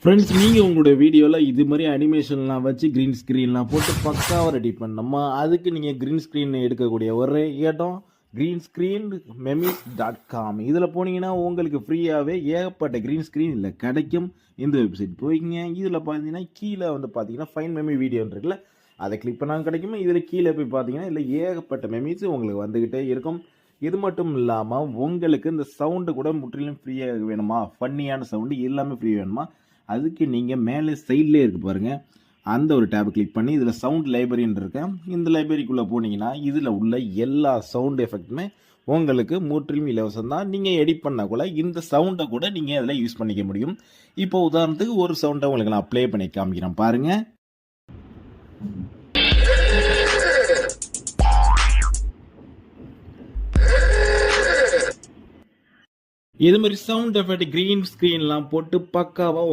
Friends, நீங்கள் உங்களுடைய வீடியோவில் இது மாதிரி அனிமேஷன்லாம் வச்சு க்ரீன் ஸ்க்ரீன்லாம் போட்டு பக்காவாக ரெடி பண்ணணுமா? அதுக்கு நீங்கள் க்ரீன் ஸ்க்ரீன் எடுக்கக்கூடிய ஒரே இடம் க்ரீன் ஸ்க்ரீன் memis.com. இதில் போனீங்கன்னா உங்களுக்கு ஃப்ரீயாகவே ஏகப்பட்ட க்ரீன் ஸ்க்ரீன் இல்லை கிடைக்கும். இந்த வெப்சைட் போய்ங்க. இதில் பார்த்தீங்கன்னா கீழே வந்து பார்த்தீங்கன்னா ஃபைன் மெமி வீடியோன்னு இருக்குல்ல, அதை கிளிக் பண்ணாலும் கிடைக்குமா. இதில் கீழே போய் பார்த்தீங்கன்னா இல்லை ஏகப்பட்ட மெமிஸ் உங்களுக்கு வந்துக்கிட்டே இருக்கும். இது மட்டும் இல்லாமல் உங்களுக்கு இந்த சவுண்டு கூட முற்றிலும் ஃப்ரீயாக வேணுமா? ஃபன்னியான சவுண்டு எல்லாமே ஃப்ரீ வேணுமா? அதுக்கு நீங்கள் மேலே சைட்லேயே இருக்குது பாருங்கள், அந்த ஒரு டேப் கிளிக் பண்ணி இதில் சவுண்ட் லைப்ரரின்னு இருக்கேன். இந்த லைப்ரரிக்குள்ளே போனீங்கன்னா இதில் உள்ள எல்லா சவுண்ட் எஃபெக்ட்டுமே உங்களுக்கு முற்றிலும் இலவசம் தான். நீங்கள் எடிட் பண்ணால் கூட இந்த சவுண்டை கூட நீங்கள் அதில் யூஸ் பண்ணிக்க முடியும். இப்போ உதாரணத்துக்கு ஒரு சவுண்டை உங்களுக்கு நான் ப்ளே பண்ணி காமிக்கிறேன் பாருங்கள். இது மாதிரி சவுண்ட் எஃபெக்ட் க்ரீன் ஸ்க்ரீன்லாம் போட்டு பக்காவாக